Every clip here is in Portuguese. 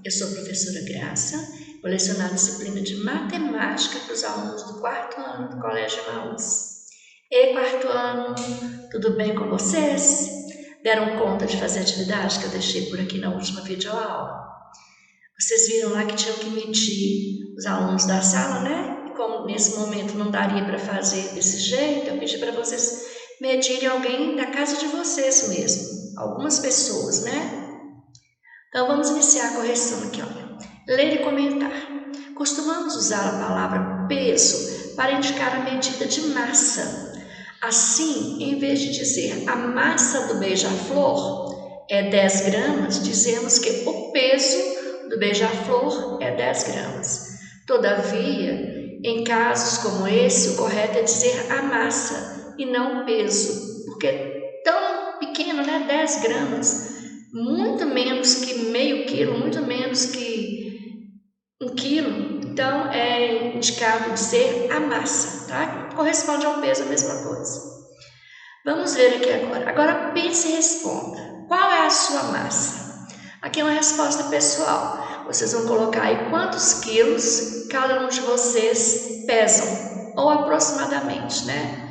Eu sou a professora Graça, vou lecionar a disciplina de matemática para os alunos do 4º ano do Colégio Emaús. E 4º ano, tudo bem com vocês? Deram conta de fazer a atividade que eu deixei por aqui na última videoaula? Vocês viram lá que tinham que medir os alunos da sala, né? E como nesse momento não daria para fazer desse jeito, eu pedi para vocês medirem alguém da casa de vocês mesmo, algumas pessoas, né? Então vamos iniciar a correção aqui, olha. Ler e comentar. Costumamos usar a palavra peso para indicar a medida de massa. Assim, em vez de dizer a massa do beija-flor é 10 gramas, dizemos que o peso do beija-flor é 10 gramas. Todavia, em casos como esse, o correto é dizer a massa e não o peso, porque é tão pequeno, né? 10 gramas. Muito menos que meio quilo, muito menos que 1 quilo. Então, é indicado dizer a massa, tá? Corresponde ao peso, a mesma coisa. Vamos ver aqui agora. Agora, pense e responda. Qual é a sua massa? Aqui é uma resposta pessoal. Vocês vão colocar aí quantos quilos cada um de vocês pesam, ou aproximadamente, né?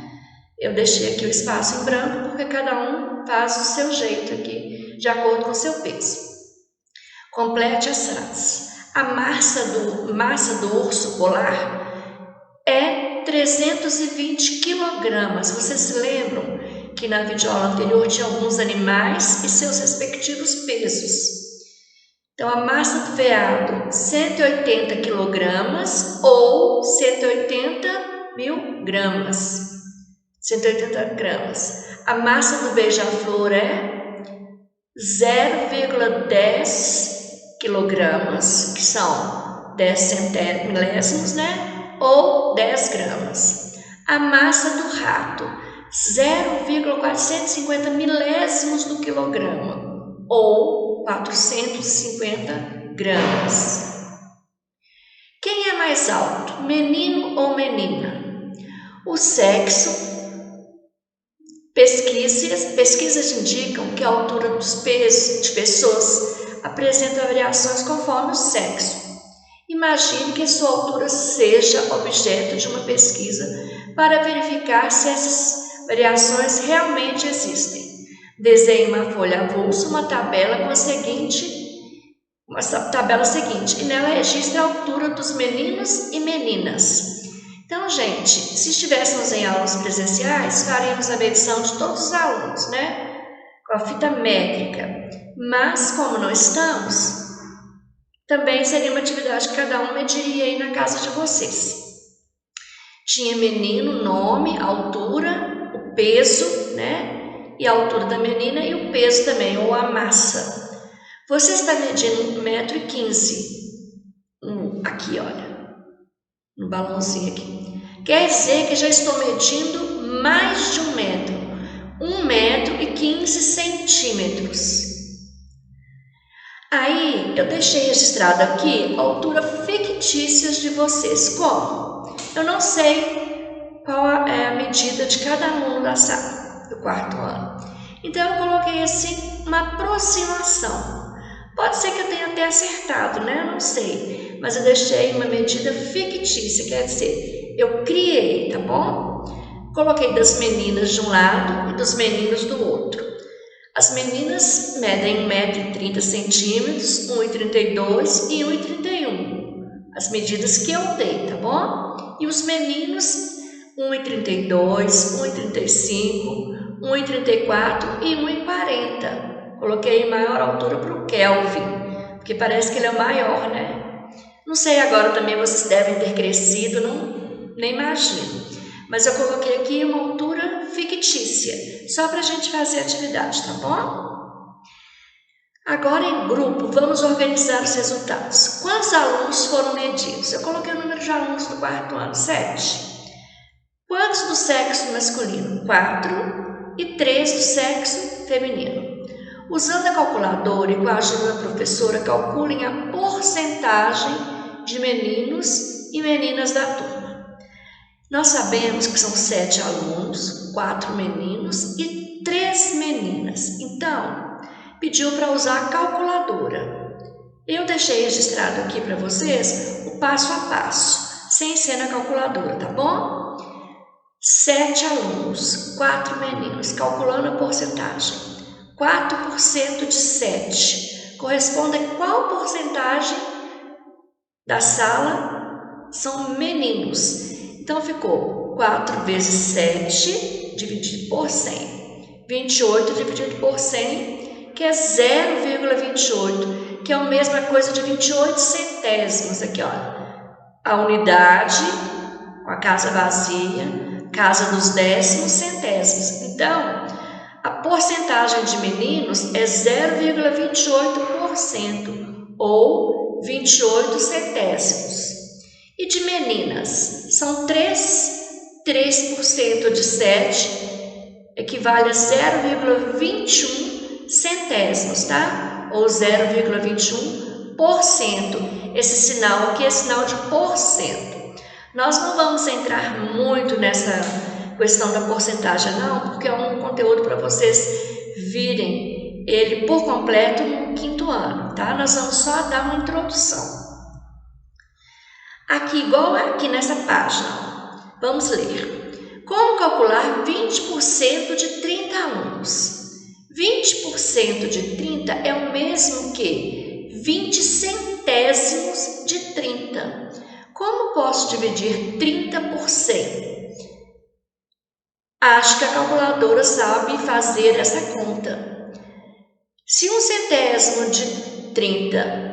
Eu deixei aqui o espaço em branco porque cada um faz do seu jeito aqui, de acordo com o seu peso. Complete as frases. A massa do urso polar é 320 quilogramas. Vocês se lembram que na videoaula anterior tinha alguns animais e seus respectivos pesos. Então, a massa do veado, 180 quilogramas ou 180 mil gramas. 180 gramas. A massa do beija-flor é 0,10 quilogramas, que são 10 centésimos, né? Ou 10 gramas. A massa do rato, 0,450 milésimos do quilograma, ou 450 gramas. Quem é mais alto, menino ou menina? O sexo. Pesquisas indicam que a altura dos pesos de pessoas apresenta variações conforme o sexo. Imagine que sua altura seja objeto de uma pesquisa para verificar se essas variações realmente existem. Desenhe uma folha avulsa, uma tabela seguinte, e nela registre a altura dos meninos e meninas. Então, gente, se estivéssemos em aulas presenciais, faríamos a medição de todos os alunos, né? Com a fita métrica. Mas, como não estamos, também seria uma atividade que cada um mediria aí na casa de vocês. Tinha menino, nome, altura, o peso, né? E a altura da menina e o peso também, ou a massa. Você está medindo 1,15 m. Aqui, olha. No balãozinho aqui. Quer dizer que já estou medindo mais de 1 metro. 1,15 m. Aí, eu deixei registrado aqui a altura fictícia de vocês. Como? Eu não sei qual é a medida de cada aluno da sala, do 4º ano. Então, eu coloquei assim, uma aproximação. Pode ser que eu tenha até acertado, né? Eu não sei. Mas eu deixei uma medida fictícia, quer dizer, eu criei, tá bom? Coloquei das meninas de um lado e dos meninos do outro. As meninas medem 1,30 m, 1,32 e 1,31. As medidas que eu dei, tá bom? E os meninos, 1,32, 1,35, 1,34 e 1,40. Coloquei maior altura para o Kelvin, porque parece que ele é o maior, né? Não sei agora também, vocês devem ter crescido, nem imagino. Mas eu coloquei aqui uma altura fictícia, só para a gente fazer a atividade, tá bom? Agora, em grupo, vamos organizar os resultados. Quantos alunos foram medidos? Eu coloquei o número de alunos do 4º ano, 7. Quantos do sexo masculino? 4 e 3 do sexo feminino. Usando a calculadora e com a ajuda da professora, calculem a porcentagem de meninos e meninas da turma. Nós sabemos que são 7 alunos, 4 meninos e 3 meninas. Então, pediu para usar a calculadora. Eu deixei registrado aqui para vocês o passo a passo, sem ser na calculadora, tá bom? 7 alunos, 4 meninos, calculando a porcentagem. 4% de 7 corresponde a qual porcentagem da sala são meninos? Então ficou 4 vezes 7 dividido por 100. 28 dividido por 100, que é 0,28, que é a mesma coisa de 28 centésimos. Aqui, olha, a unidade com a casa vazia, casa dos décimos, centésimos. Então, a porcentagem de meninos é 0,28%, ou 28 centésimos. E de meninas, são 3% de 7 equivale a 0,21 centésimos, tá? Ou 0,21%. Esse sinal aqui é sinal de porcento. Nós não vamos entrar muito nessa questão da porcentagem, não, porque é um conteúdo para vocês virem ele por completo no 5º ano, tá? Nós vamos só dar uma introdução. Aqui, igual aqui nessa página, vamos ler. Como calcular 20% de 30 alunos? 20% de 30 é o mesmo que 20 centésimos de 30. Como posso dividir 30 por 100? Acho que a calculadora sabe fazer essa conta. Se 1 centésimo de 30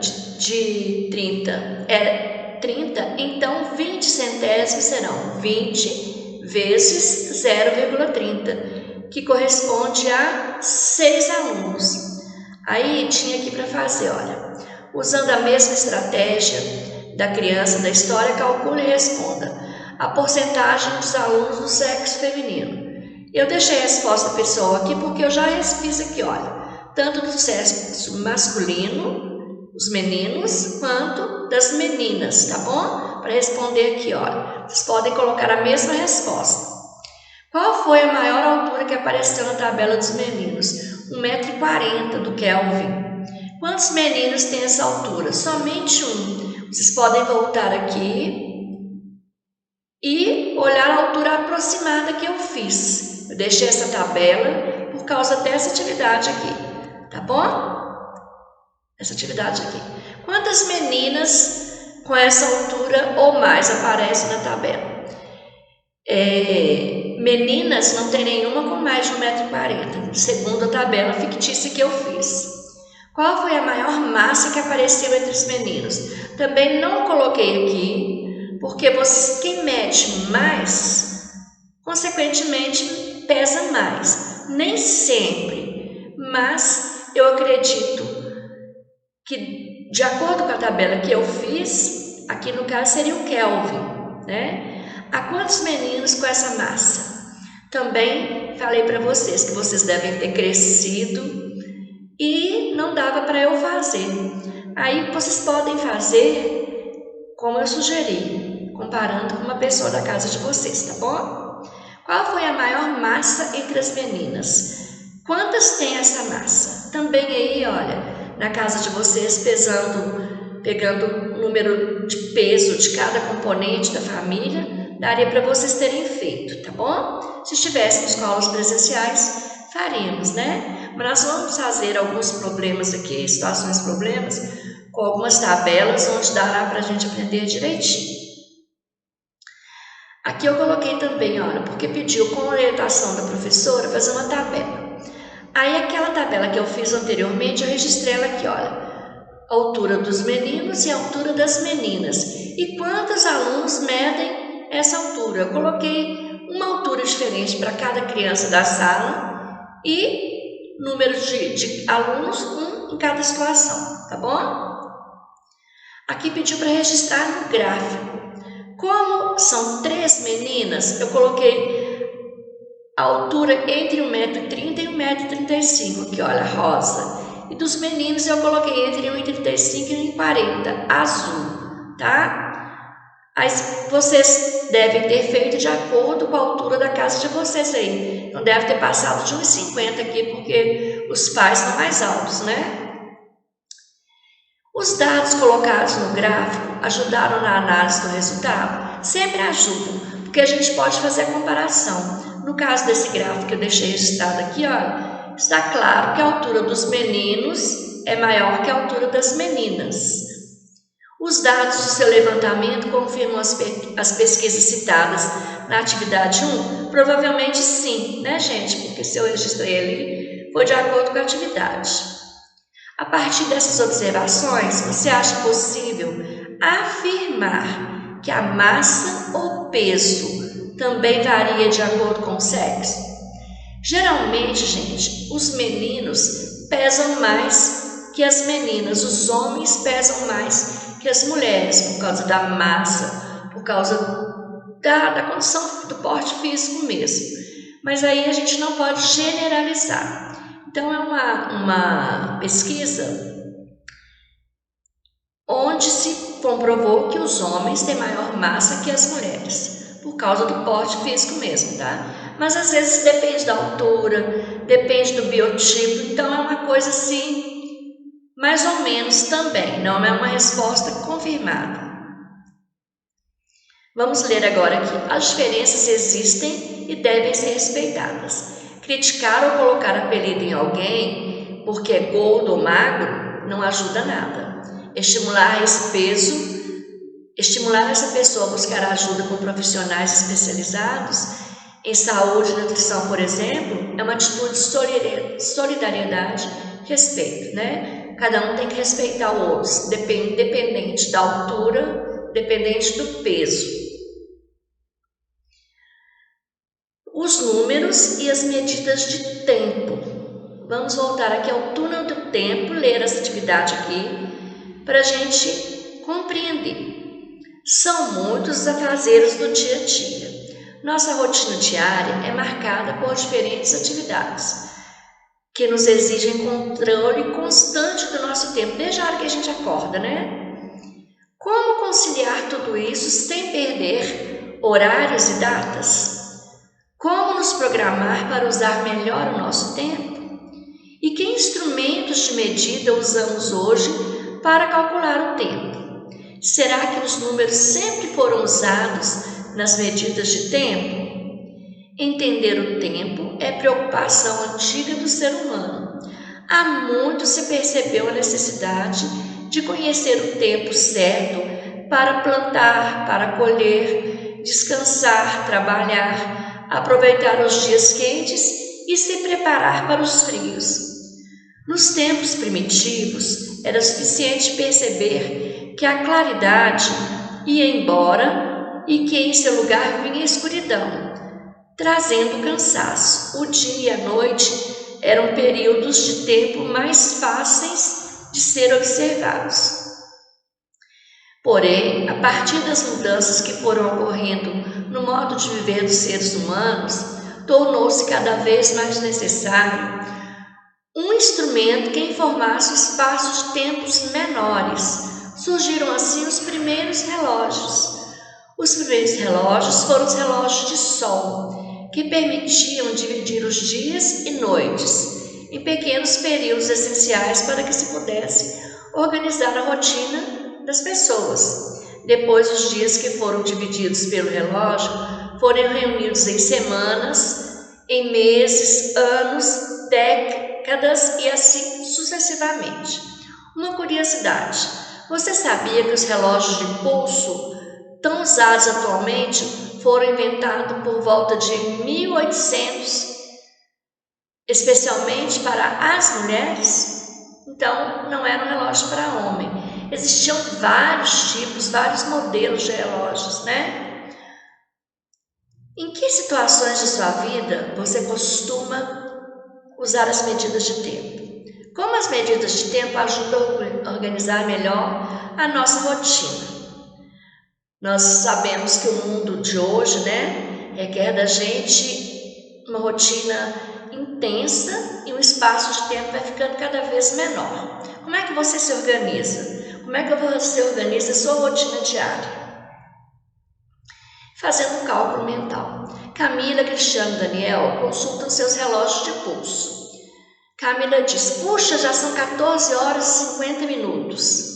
é 30, então 20 centésimos serão 20 vezes 0,30, que corresponde a 6 alunos. Aí tinha aqui para fazer, olha, usando a mesma estratégia da criança da história, calcule e responda a porcentagem dos alunos do sexo feminino. Eu deixei a resposta pessoal aqui porque eu já fiz aqui, olha, tanto do sexo masculino, os meninos, quanto das meninas, tá bom? Para responder aqui, olha, vocês podem colocar a mesma resposta. Qual foi a maior altura que apareceu na tabela dos meninos? 1,40 m do Kelvin. Quantos meninos tem essa altura? Somente um. Vocês podem voltar aqui e olhar a altura aproximada que eu fiz. Eu deixei essa tabela por causa dessa atividade aqui, tá bom? Essa atividade aqui. Quantas meninas com essa altura ou mais aparecem na tabela? Meninas não tem nenhuma com mais de 1,40 m, segundo a tabela fictícia que eu fiz. Qual foi a maior massa que apareceu entre os meninos? Também não coloquei aqui, porque quem mede mais, consequentemente, pesa mais. Nem sempre, mas eu acredito que, de acordo com a tabela que eu fiz, aqui no caso seria o Kelvin, né? Há quantos meninos com essa massa? Também falei para vocês que vocês devem ter crescido e não dava para eu fazer. Aí vocês podem fazer como eu sugeri, comparando com uma pessoa da casa de vocês, tá bom? Qual foi a maior massa entre as meninas? Quantas tem essa massa? Também aí, olha, na casa de vocês, pegando o número de peso de cada componente da família, daria para vocês terem feito, tá bom? Se estivéssemos com aulas presenciais, faríamos, né? Mas nós vamos fazer alguns problemas aqui, problemas, com algumas tabelas onde dará para a gente aprender direitinho. Aqui eu coloquei também, olha, porque pediu com orientação da professora fazer uma tabela. Aí aquela tabela que eu fiz anteriormente, eu registrei ela aqui, olha, a altura dos meninos e a altura das meninas. E quantos alunos medem essa altura? Eu coloquei uma altura diferente para cada criança da sala e número de alunos, um em cada situação, tá bom? Aqui pediu para registrar no gráfico. Como são 3 meninas, eu coloquei a altura entre 1,30 m e 1,35 m, aqui olha, rosa. E dos meninos eu coloquei entre 1,35 e 1,40 m, azul, tá? Aí vocês devem ter feito de acordo com a altura da casa de vocês aí. Não deve ter passado de 1,50 m aqui, porque os pais são mais altos, né? Os dados colocados no gráfico ajudaram na análise do resultado? Sempre ajudam, porque a gente pode fazer a comparação. No caso desse gráfico que eu deixei registrado aqui, olha, está claro que a altura dos meninos é maior que a altura das meninas. Os dados do seu levantamento confirmam as pesquisas citadas na atividade 1? Provavelmente sim, né, gente? Porque se eu registrei ali, foi de acordo com a atividade. A partir dessas observações, você acha possível afirmar que a massa ou peso também varia de acordo com o sexo? Geralmente, gente, os meninos pesam mais que as meninas, os homens pesam mais que as mulheres, por causa da massa, por causa da condição do porte físico mesmo. Mas aí a gente não pode generalizar. Então, é uma pesquisa onde se comprovou que os homens têm maior massa que as mulheres, por causa do porte físico mesmo, tá? Mas às vezes depende da altura, depende do biotipo, então é uma coisa assim, mais ou menos também, não é uma resposta confirmada. Vamos ler agora aqui. As diferenças existem e devem ser respeitadas. Criticar ou colocar apelido em alguém porque é gordo ou magro não ajuda nada. Estimular essa pessoa a buscar ajuda com profissionais especializados em saúde e nutrição, por exemplo, é uma atitude de solidariedade e respeito, né? Cada um tem que respeitar o outro, independente da altura, dependente do peso. Os números e as medidas de tempo. Vamos voltar aqui ao túnel do tempo, ler essa atividade aqui, para a gente compreender. São muitos os afazeres do dia a dia. Nossa rotina diária é marcada por diferentes atividades, que nos exigem controle constante do nosso tempo, desde a hora que a gente acorda, né? Como conciliar tudo isso sem perder horários e datas? Como nos programar para usar melhor o nosso tempo? E que instrumentos de medida usamos hoje para calcular o tempo? Será que os números sempre foram usados nas medidas de tempo? Entender o tempo é preocupação antiga do ser humano. Há muito se percebeu a necessidade de conhecer o tempo certo para plantar, para colher, descansar, trabalhar, aproveitar os dias quentes e se preparar para os frios. Nos tempos primitivos, era suficiente perceber que a claridade ia embora e que em seu lugar vinha a escuridão, trazendo cansaço. O dia e a noite eram períodos de tempo mais fáceis de ser observados. Porém, a partir das mudanças que foram ocorrendo no modo de viver dos seres humanos, tornou-se cada vez mais necessário um instrumento que informasse o espaço de tempos menores. Surgiram assim os primeiros relógios. Os primeiros relógios foram os relógios de sol, que permitiam dividir os dias e noites em pequenos períodos essenciais para que se pudesse organizar a rotina das pessoas. Depois, os dias que foram divididos pelo relógio foram reunidos em semanas, em meses, anos, décadas e assim sucessivamente. Uma curiosidade: você sabia que os relógios de pulso, tão usados atualmente, foram inventados por volta de 1800, especialmente para as mulheres? Então, não era um relógio para homem. Existiam vários tipos, vários modelos de relógios, né? Em que situações de sua vida você costuma usar as medidas de tempo? Como as medidas de tempo ajudam a organizar melhor a nossa rotina? Nós sabemos que o mundo de hoje, né, requer da gente uma rotina intensa e o espaço de tempo vai ficando cada vez menor. Como é que você se organiza? Como é que você organiza a sua rotina diária? Fazendo um cálculo mental. Camila, Cristiano e Daniel consultam seus relógios de pulso. Camila diz: puxa, já são 14 horas e 50 minutos.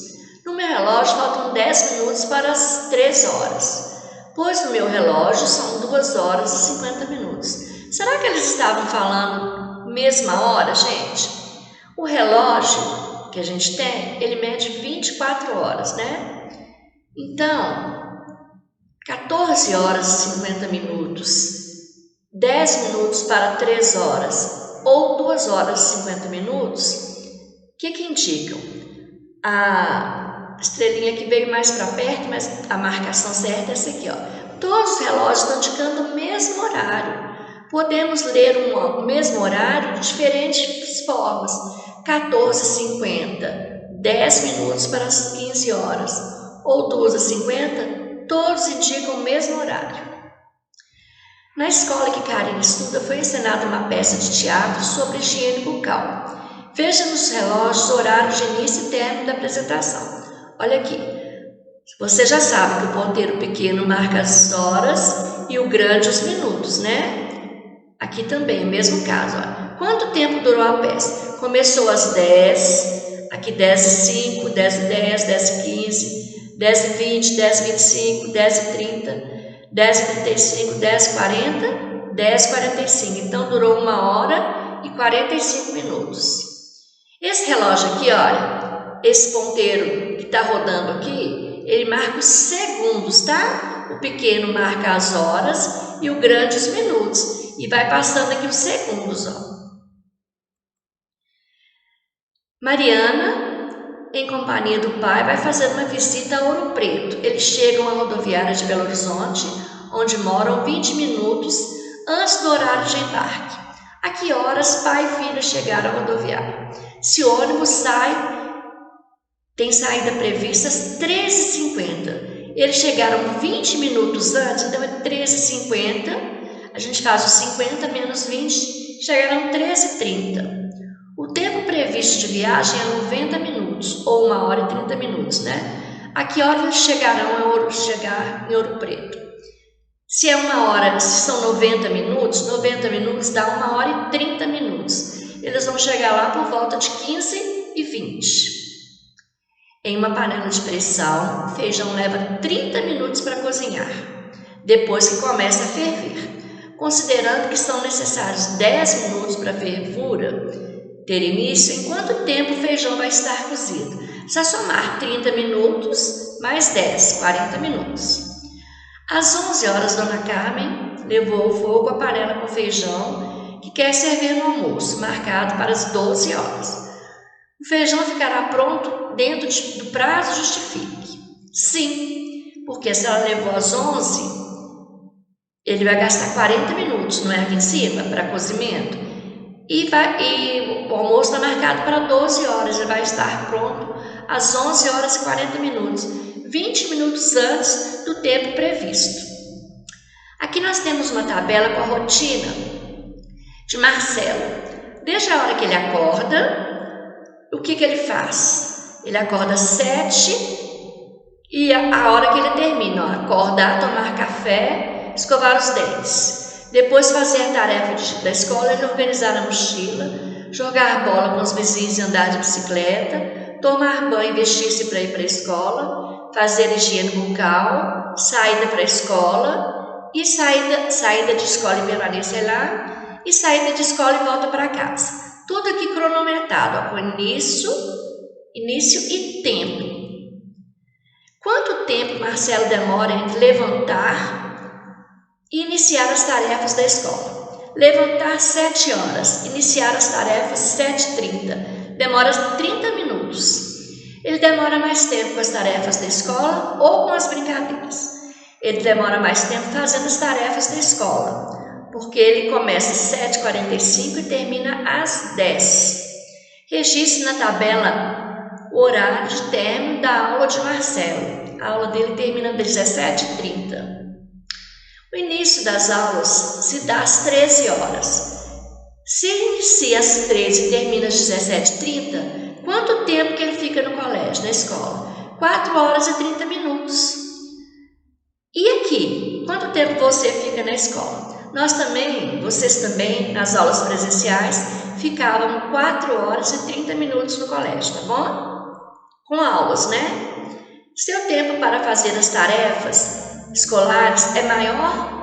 meu relógio faltam 10 minutos para as 3 horas, pois no meu relógio são 2 horas e 50 minutos. Será que eles estavam falando mesma hora, gente? O relógio que a gente tem, ele mede 24 horas, né? Então, 14 horas e 50 minutos, 10 minutos para 3 horas ou 2 horas e 50 minutos, o que indicam? A estrelinha que veio mais para perto, mas a marcação certa é essa aqui, ó. Todos os relógios estão indicando o mesmo horário. Podemos ler o mesmo horário de diferentes formas. 14h50, 10 minutos para as 15 horas, ou 12h50, todos indicam o mesmo horário. Na escola que Karine estuda, foi ensinada uma peça de teatro sobre higiene bucal. Veja nos relógios o horário de início e término da apresentação. Olha aqui, você já sabe que o ponteiro pequeno marca as horas e o grande os minutos, né? Aqui também, mesmo caso. Ó. Quanto tempo durou a peça? Começou às 10, aqui 10h05, 10h10, 10h15, 10h20, 10h25, 10h30, 10h35, 10h40, 10h45. Então, durou 1 hora e 45 minutos. Esse relógio aqui, olha, esse ponteiro que está rodando aqui, ele marca os segundos, tá? O pequeno marca as horas e o grande os minutos. E vai passando aqui os segundos, ó. Mariana, em companhia do pai, vai fazer uma visita a Ouro Preto. Eles chegam à rodoviária de Belo Horizonte, onde moram 20 minutos antes do horário de embarque. A que horas pai e filho chegaram à rodoviária? Se o ônibus tem saída prevista às 13h50. Eles chegaram 20 minutos antes, então é 13h50. A gente faz os 50 menos 20, chegaram 13h30. O tempo previsto de viagem é 90 minutos, ou 1 hora e 30 minutos, né? A que hora eles chegarão chegar em Ouro Preto? Se é 1 hora, se são 90 minutos dá 1 hora e 30 minutos. Eles vão chegar lá por volta de 15h20. Em uma panela de pressão, o feijão leva 30 minutos para cozinhar, depois que começa a ferver. Considerando que são necessários 10 minutos para a fervura ter início, em quanto tempo o feijão vai estar cozido? Só somar 30 minutos mais 10, 40 minutos. Às 11 horas, Dona Carmen levou ao fogo a panela com feijão que quer servir no almoço, marcado para as 12 horas. O feijão ficará pronto dentro do prazo, justifique. Sim, porque se ela levou às 11, ele vai gastar 40 minutos, não é aqui em cima, para cozimento. E o almoço está marcado para 12 horas, ele vai estar pronto às 11 horas e 40 minutos, 20 minutos antes do tempo previsto. Aqui nós temos uma tabela com a rotina de Marcelo. Desde a hora que ele acorda, o que ele faz? Ele acorda às 7 e a hora que ele termina, ó, acordar, tomar café, escovar os dentes. Depois fazer a tarefa da escola, ele organizar a mochila, jogar bola com os vizinhos e andar de bicicleta, tomar banho e vestir-se para ir para a escola, fazer higiene bucal, saída para a escola, e saída de escola e permanência lá, e saída de escola e volta para casa. Tudo aqui cronometrado, ó, com início e tempo. Quanto tempo Marcelo demora entre levantar e iniciar as tarefas da escola? Levantar 7 horas, iniciar as tarefas 7h30, demora 30 minutos. Ele demora mais tempo com as tarefas da escola ou com as brincadeiras? Ele demora mais tempo fazendo as tarefas da escola, porque ele começa às 7h45 e termina às 10h. Registre na tabela o horário de término da aula de Marcelo. A aula dele termina às 17h30. O início das aulas se dá às 13 horas. Se inicia às 13 e termina às 17h30, quanto tempo que ele fica no colégio, na escola? 4 horas e 30 minutos. E aqui, quanto tempo você fica na escola? Vocês também, nas aulas presenciais, ficavam 4 horas e 30 minutos no colégio, tá bom? com aulas, né? Seu tempo para fazer as tarefas escolares é maior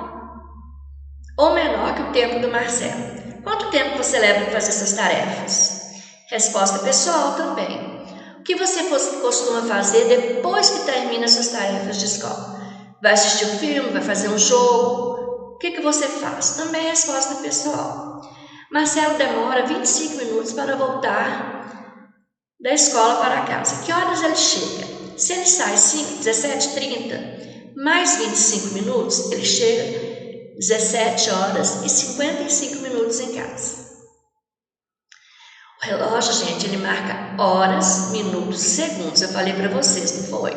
ou menor que o tempo do Marcelo? Quanto tempo você leva para fazer essas tarefas? Resposta pessoal também. O que você costuma fazer depois que termina suas tarefas de escola? Vai assistir um filme? Vai fazer um jogo? O que você faz? Também resposta pessoal. Marcelo demora 25 minutos para voltar da escola para casa. Que horas ele chega? Se ele sai 17h30, mais 25 minutos, ele chega 17 horas e 55 minutos em casa. O relógio, gente, ele marca horas, minutos, segundos. Eu falei para vocês, não foi?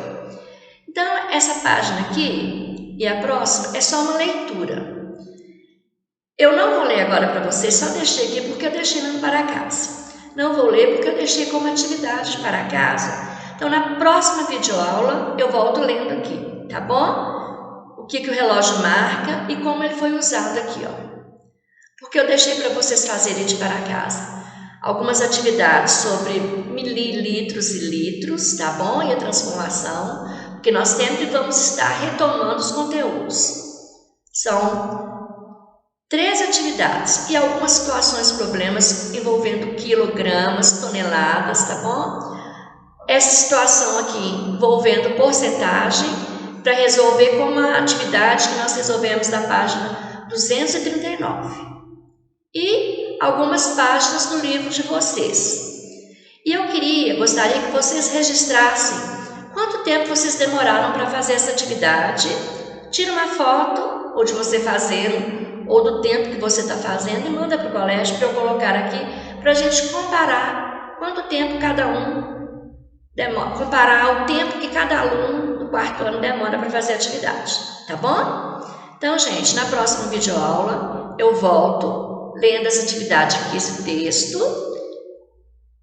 Então, essa página aqui e a próxima é só uma leitura. Eu não vou ler agora para vocês, só deixei aqui porque eu deixei no para casa. Não vou ler porque eu deixei como atividade para casa. Então, na próxima videoaula, eu volto lendo aqui, tá bom? O que o relógio marca e como ele foi usado aqui, ó. Porque eu deixei para vocês fazerem de para casa. Algumas atividades sobre mililitros e litros, tá bom? E a transformação, porque nós sempre vamos estar retomando os conteúdos. São 3 atividades e algumas situações, problemas envolvendo quilogramas, toneladas, tá bom? Essa situação aqui envolvendo porcentagem para resolver como a atividade que nós resolvemos na página 239. E algumas páginas do livro de vocês. E eu gostaria que vocês registrassem quanto tempo vocês demoraram para fazer essa atividade. Tira uma foto, ou de você fazendo, ou do tempo que você está fazendo, e manda para o colégio para eu colocar aqui, para a gente comparar quanto tempo cada um demora, comparar o tempo que cada aluno do 4º ano demora para fazer a atividade, tá bom? Então, gente, na próxima videoaula eu volto lendo essa atividade aqui, esse texto,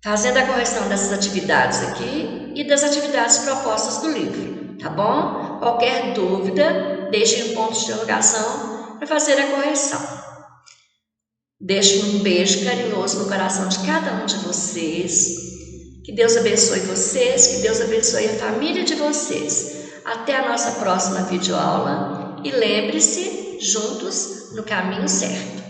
fazendo a correção dessas atividades aqui e das atividades propostas do livro, tá bom? Qualquer dúvida, deixe um ponto de interrogação para fazer a correção. Deixo um beijo carinhoso no coração de cada um de vocês. Que Deus abençoe vocês, que Deus abençoe a família de vocês. Até a nossa próxima videoaula e lembre-se, juntos no caminho certo.